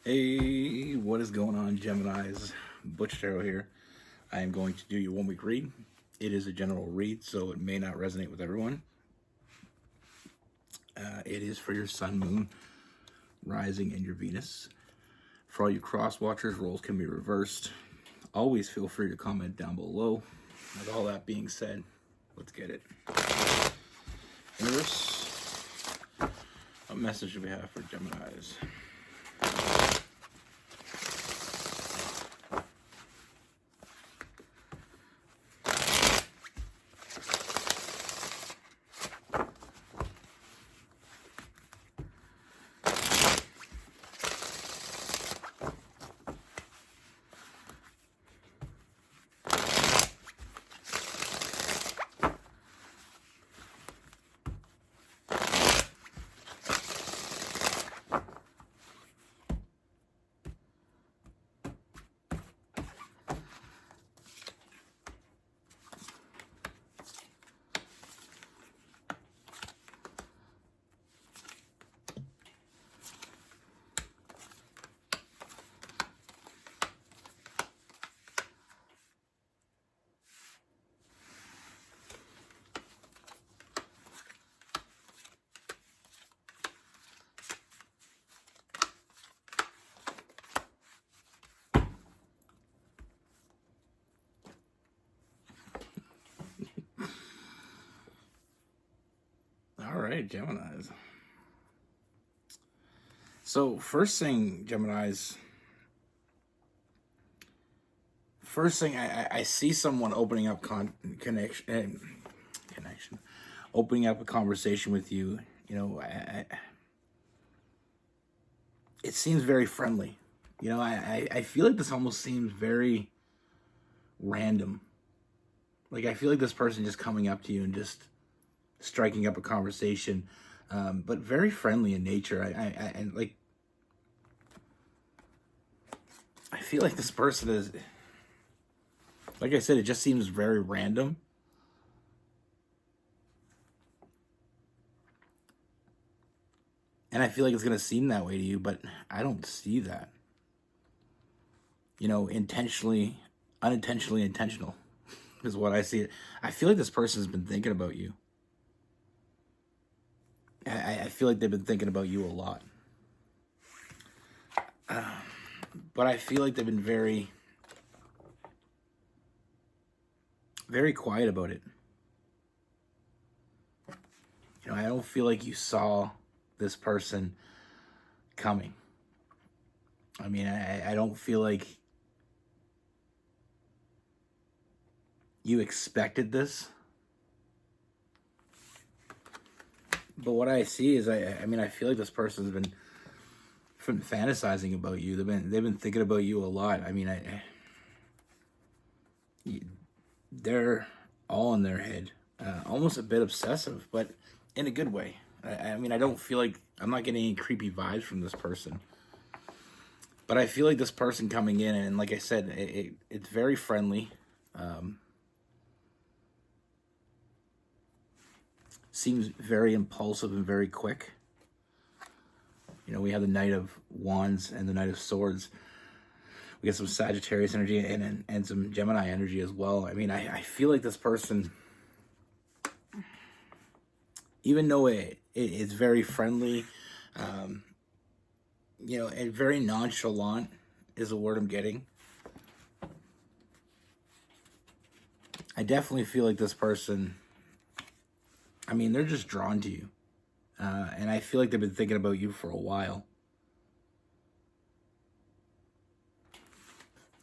Hey, what is going on, Gemini's? Butch Tarot here. I am going to do your 1 week read. It is a general read, so it may not resonate with everyone. It is for your Sun, Moon, Rising, and your Venus. For all you cross watchers, roles can be reversed. Always feel free to comment down below. With all that being said, let's get it. Universe, what message do we have for Gemini's? All right, Gemini's. So first thing, Gemini's. First thing, I see someone opening up connection, opening up a conversation with you. You know, it seems very friendly. You know, I feel like this almost seems very random. Like I feel like this person just coming up to you and just striking up a conversation, but very friendly in nature. And like, I feel like this person is, like I said, it just seems very random. And I feel like it's going to seem that way to you, but I don't see that. You know, intentionally, unintentionally intentional is what I see. I feel like this person has been thinking about you. I feel like they've been thinking about you a lot. But I feel like they've been very, very quiet about it. You know, I don't feel like you saw this person coming. I mean, I don't feel like you expected this. But what I see is, I mean, I feel like this person's been fantasizing about you. They've been thinking about you a lot. I mean, they're all in their head, almost a bit obsessive, but in a good way. I mean, I don't feel like I'm not getting any creepy vibes from this person. But I feel like this person coming in, and like I said, it's very friendly. Seems very impulsive and very quick. You know, we have the Knight of Wands and the Knight of Swords. We got some Sagittarius energy and some Gemini energy as well. I mean, I feel like this person, even though it's very friendly, you know, and very nonchalant is the word I'm getting. I definitely feel like this person, I mean, they're just drawn to you. And I feel like they've been thinking about you for a while.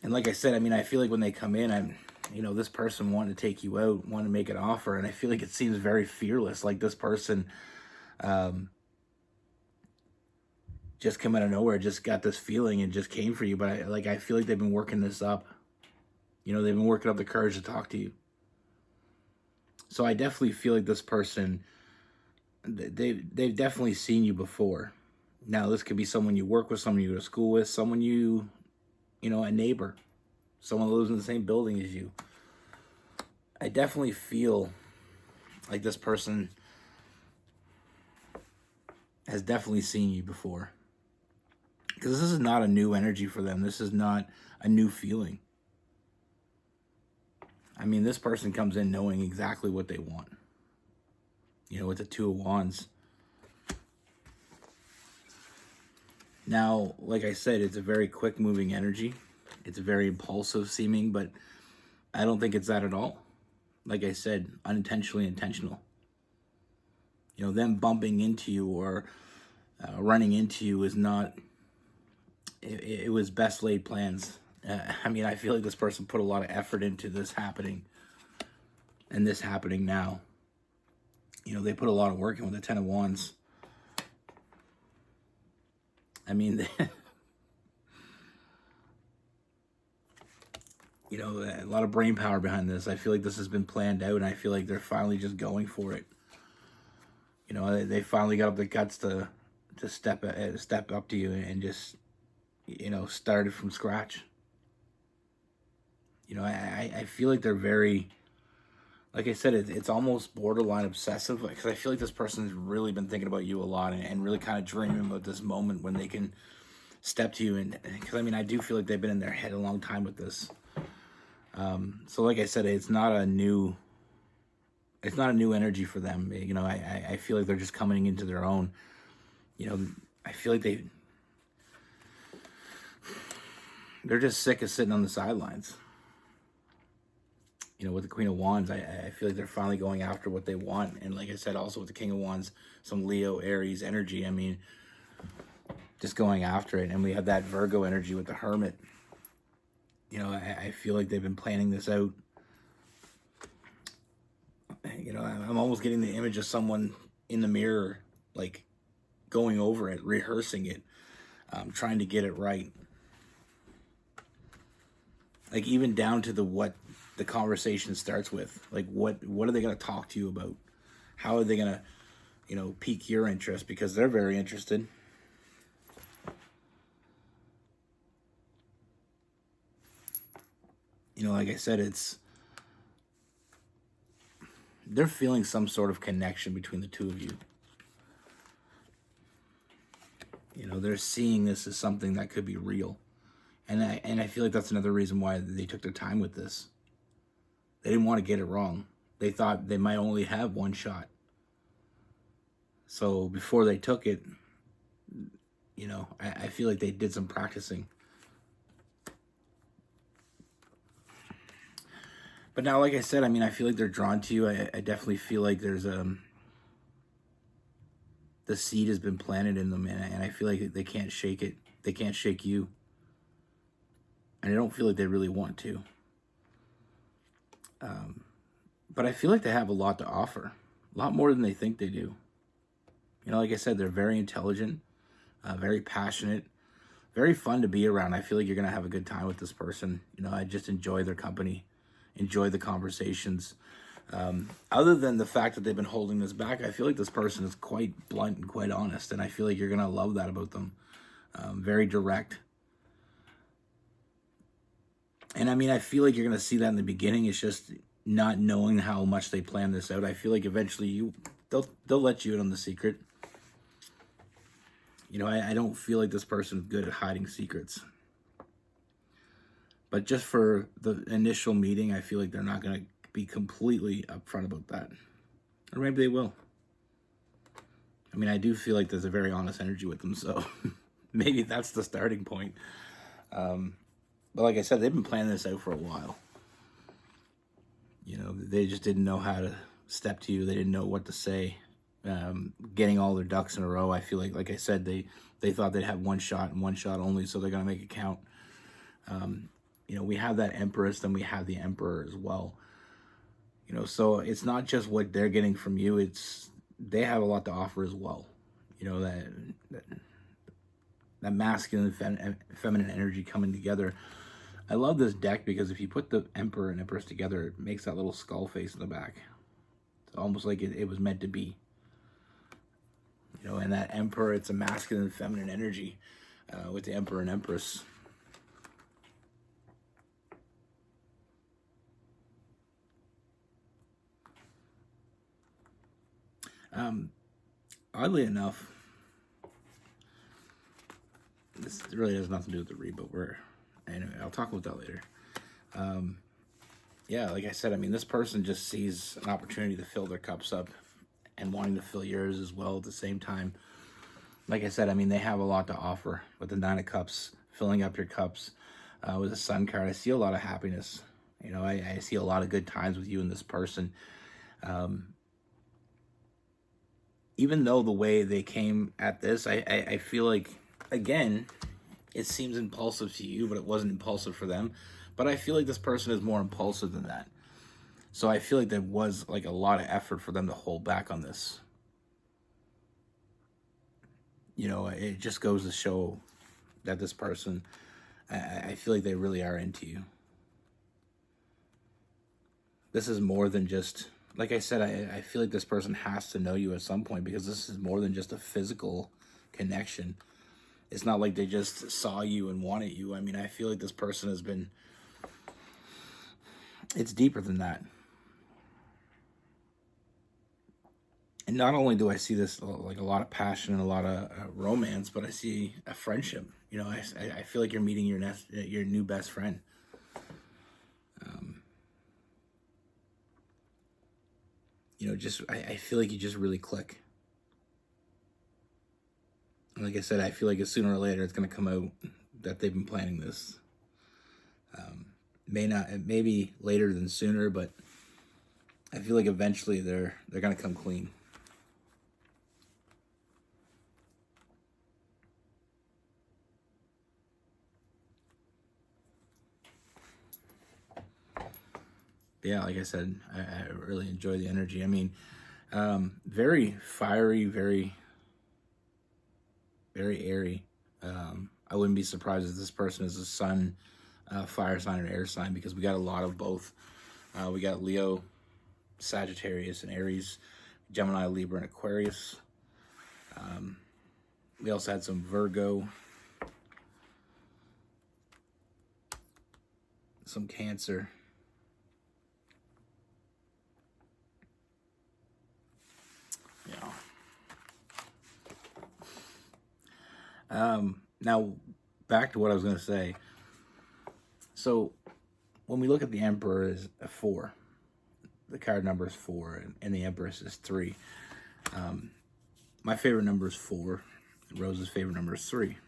And like I said, I mean, I feel like when they come in, you know, this person wanted to take you out, wanted to make an offer, and I feel like it seems very fearless. Like this person just came out of nowhere, just got this feeling and just came for you. But I feel like they've been working this up. You know, they've been working up the courage to talk to you. So I definitely feel like this person, they've definitely seen you before. Now, this could be someone you work with, someone you go to school with, someone you know, a neighbor, someone who lives in the same building as you. I definitely feel like this person has definitely seen you before. Because this is not a new energy for them. This is not a new feeling. I mean, this person comes in knowing exactly what they want. You know, with the Two of Wands. Now, like I said, it's a very quick moving energy. It's very impulsive seeming, but I don't think it's that at all. Like I said, unintentionally intentional. You know, them bumping into you or running into you is not, it was best laid plans. I mean, I feel like this person put a lot of effort into this happening and this happening now. You know, they put a lot of work in with the Ten of Wands. I mean, you know, a lot of brain power behind this. I feel like this has been planned out, and I feel like they're finally just going for it. You know, they finally got up the guts to step up to you and just, you know, start it from scratch. You know, I feel like they're very, like I said, it's almost borderline obsessive, because I feel like this person's really been thinking about you a lot and really kind of dreaming about this moment when they can step to you. And because I mean, I do feel like they've been in their head a long time with this. So like I said, it's not a new energy for them. You know, I feel like they're just coming into their own. You know, I feel like they're just sick of sitting on the sidelines. You know, with the Queen of Wands, I feel like they're finally going after what they want. And like I said, also with the King of Wands, some Leo, Aries energy. I mean, just going after it. And we have that Virgo energy with the Hermit. You know, I feel like they've been planning this out. You know, I'm almost getting the image of someone in the mirror, like going over it, rehearsing it, trying to get it right. Like even down to what the conversation starts with. Like what are they going to talk to you about? How are they going to, you know, pique your interest? Because they're very interested. You know, like I said, they're feeling some sort of connection between the two of you. You know, they're seeing this as something that could be real. And I feel like that's another reason why they took their time with this. They didn't want to get it wrong. They thought they might only have one shot. So before they took it, you know, I feel like they did some practicing. But now, like I said, I mean, I feel like they're drawn to you. I definitely feel like there's the seed has been planted in them, and I feel like they can't shake it. They can't shake you. And I don't feel like they really want to. But I feel like they have a lot to offer. A lot more than they think they do. You know, like I said, they're very intelligent, very passionate, very fun to be around. I feel like you're going to have a good time with this person. You know, I just enjoy their company, enjoy the conversations. Other than the fact that they've been holding this back, I feel like this person is quite blunt and quite honest. And I feel like you're going to love that about them. Very direct. And I mean, I feel like you're going to see that in the beginning. It's just not knowing how much they plan this out. I feel like eventually they'll let you in on the secret. You know, I don't feel like this person is good at hiding secrets. But just for the initial meeting, I feel like they're not going to be completely upfront about that. Or maybe they will. I mean, I do feel like there's a very honest energy with them, so maybe that's the starting point. But like I said, they've been planning this out for a while. You know, they just didn't know how to step to you. They didn't know what to say. Getting all their ducks in a row, I feel like I said, they thought they'd have one shot and one shot only, so they're going to make it count. You know, we have that Empress, then we have the Emperor as well. You know, so it's not just what they're getting from you, they have a lot to offer as well. You know, that masculine and feminine energy coming together. I love this deck because if you put the Emperor and Empress together, it makes that little skull face in the back. It's almost like it was meant to be. You know, and that Emperor, it's a masculine and feminine energy with the Emperor and Empress. Oddly enough, it really has nothing to do with the read, but anyway, I'll talk about that later. Yeah, like I said, I mean, this person just sees an opportunity to fill their cups up and wanting to fill yours as well at the same time. Like I said, I mean, they have a lot to offer with the Nine of Cups, filling up your cups. With the Sun card, I see a lot of happiness. You know, I see a lot of good times with you and this person. Even though the way they came at this, I feel like, again, it seems impulsive to you, but it wasn't impulsive for them. But I feel like this person is more impulsive than that. So I feel like there was like a lot of effort for them to hold back on this. You know, it just goes to show that this person, I feel like they really are into you. This is more than just, like I said, I feel like this person has to know you at some point, because this is more than just a physical connection. It's not like they just saw you and wanted you. I mean, I feel like this person has been, it's deeper than that. And not only do I see this like a lot of passion and a lot of romance, but I see a friendship. You know, I feel like you're meeting your new best friend. You know, just I feel like you just really click. And like I said, I feel like sooner or later it's going to come out that they've been planning this. Maybe later than sooner, but I feel like eventually they're going to come clean. Yeah, like I said, I really enjoy the energy. I mean, very fiery, very, very airy. I wouldn't be surprised if this person is a sun, fire sign, or air sign, because we got a lot of both. We got Leo, Sagittarius, and Aries, Gemini, Libra, and Aquarius. We also had some Virgo, some Cancer. Now, back to what I was going to say. So, when we look at the Emperor as a 4, the card number is 4, and the Empress is 3. My favorite number is 4. Rose's favorite number is 3.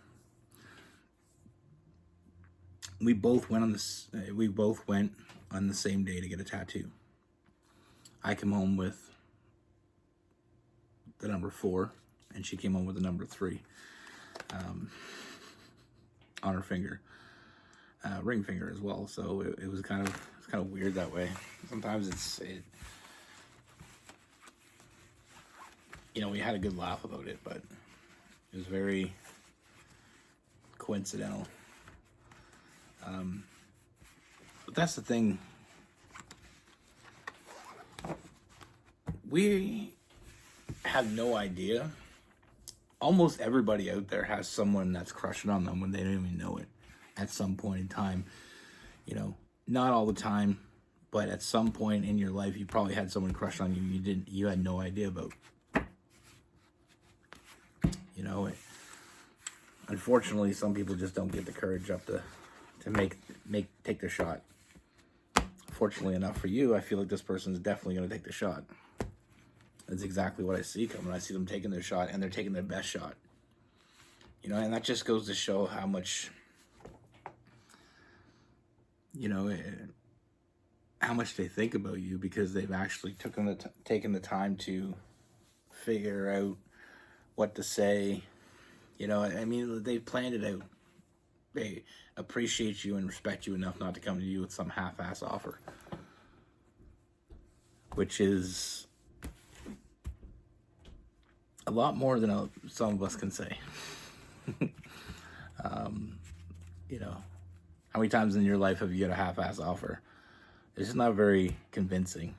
We both went on this. We both went on the same day to get a tattoo. I came home with the number 4, and she came home with the number 3. On her finger, ring finger as well. So it was kind of weird that way. Sometimes you know, we had a good laugh about it, but it was very coincidental. But that's the thing. We have no idea. Almost everybody out there has someone that's crushing on them when they don't even know it at some point in time. You know, not all the time, but at some point in your life, you probably had someone crush on you you had no idea about. You know, unfortunately, some people just don't get the courage up to take their shot. Fortunately enough for you, I feel like this person is definitely going to take the shot. That's exactly what I see coming. I see them taking their shot, and they're taking their best shot. You know, and that just goes to show how much, you know, how much they think about you, because they've actually taken the time to figure out what to say. You know, I mean, they've planned it out. They appreciate you and respect you enough not to come to you with some half-ass offer, which is a lot more than some of us can say. You know, how many times in your life have you got a half-ass offer? It's just not very convincing.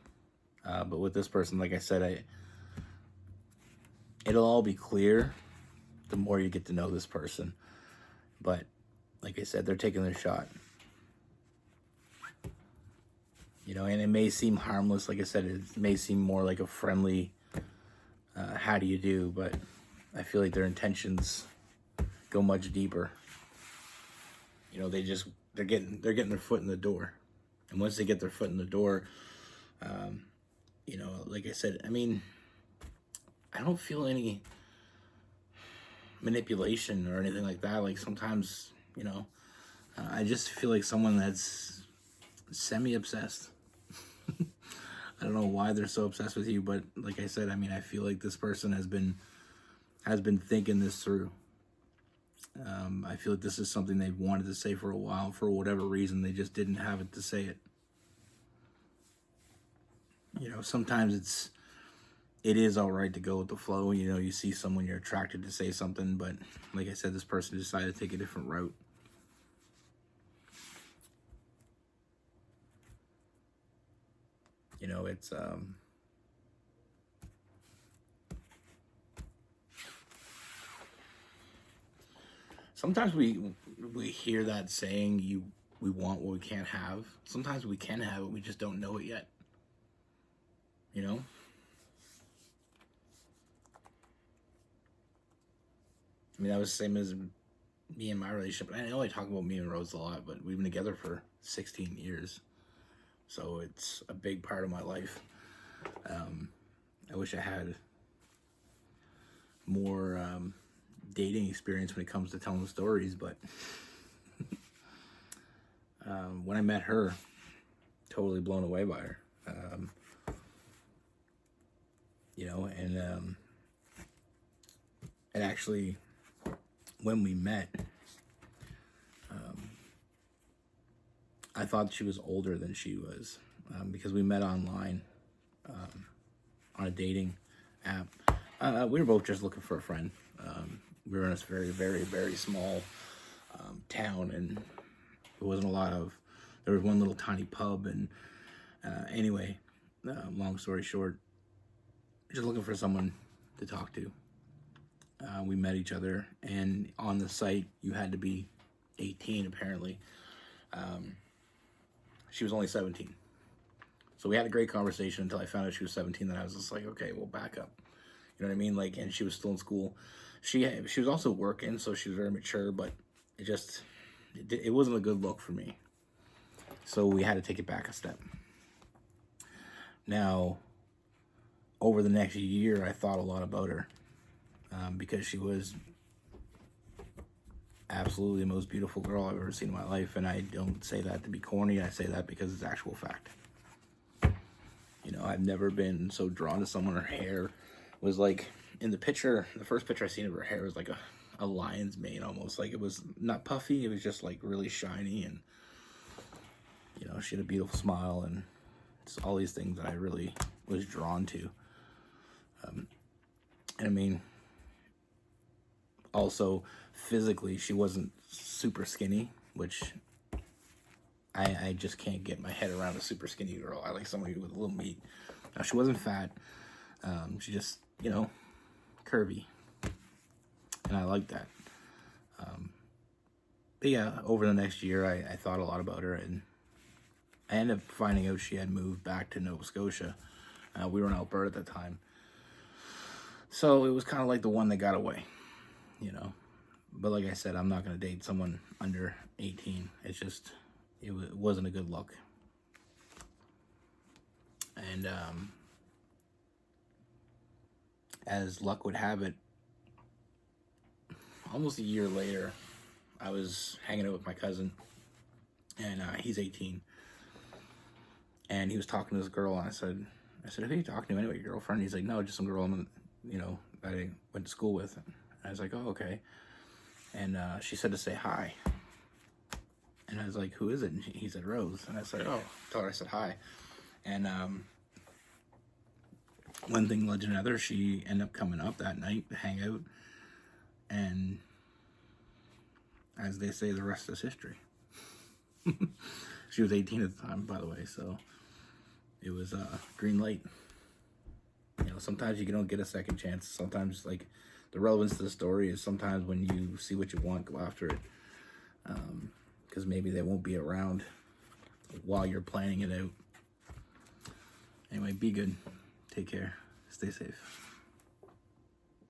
But with this person, like I said, it'll all be clear the more you get to know this person. But like I said, they're taking their shot. You know, and it may seem harmless. Like I said, it may seem more like a friendly how do you do, but I feel like their intentions, go much deeper. You know, they're getting their foot in the door. And once they get their foot in the door, you know, like I said, I mean, I don't feel any manipulation or anything like that. Like sometimes, you know, I just feel like someone that's semi-obsessed. I don't know why they're so obsessed with you, but like I said, I mean, I feel like this person has been thinking this through. I feel like this is something they've wanted to say for a while. For whatever reason, they just didn't have it to say it. You know, sometimes it is all right to go with the flow. You know, you see someone you're attracted to say something, but like I said, this person decided to take a different route. You know, it's sometimes we hear that saying, we want what we can't have. Sometimes we can have it, we just don't know it yet. You know? I mean, that was the same as me and my relationship. I know I talk about me and Rose a lot, but we've been together for 16 years. So it's a big part of my life. I wish I had more dating experience when it comes to telling stories, but when I met her, totally blown away by her. You know, and actually, when we met, I thought she was older than she was, because we met online on a dating app. We were both just looking for a friend. We were in this very, very, very small town, and there wasn't a lot of. There was one little tiny pub, and anyway, long story short, just looking for someone to talk to. We met each other, and on the site, you had to be 18 apparently. She was only 17. So we had a great conversation until I found out she was 17. Then I was just like, okay, we'll back up. You know what I mean? Like, and she was still in school. She was also working, so she was very mature, but it wasn't a good look for me. So we had to take it back a step. Now, over the next year, I thought a lot about her, because she was absolutely the most beautiful girl I've ever seen in my life. And I don't say that to be corny. I say that because it's actual fact. You know, I've never been so drawn to someone. Her hair was like, in the picture, the first picture I seen of her hair was like a lion's mane almost. Like, it was not puffy, it was just like really shiny, and you know, she had a beautiful smile, and it's all these things that I really was drawn to. And I mean, also physically, she wasn't super skinny, which I just can't get my head around a super skinny girl. I like somebody with a little meat. Now, she wasn't fat. She just, you know, curvy. And I like that. But yeah, over the next year, I thought a lot about her, and I ended up finding out she had moved back to Nova Scotia. We were in Alberta at the time. So it was kind of like the one that got away, you know. But like I said, I'm not going to date someone under 18. It's just, it wasn't a good look. And as luck would have it, almost a year later, I was hanging out with my cousin, and he's 18. And he was talking to this girl, and I said, who are you talking to anyway, your girlfriend? He's like, no, just some girl that I went to school with. And I was like, oh, okay. And she said to say hi. And I was like, who is it? And he said, Rose. And I said, oh, told her I said hi. And one thing led to another. She ended up coming up that night to hang out. And as they say, the rest is history. She was 18 at the time, by the way, so it was green light. You know, sometimes you don't get a second chance. Sometimes, like, the relevance to the story is sometimes when you see what you want, go after it. Because maybe they won't be around while you're planning it out. Anyway, be good. Take care. Stay safe.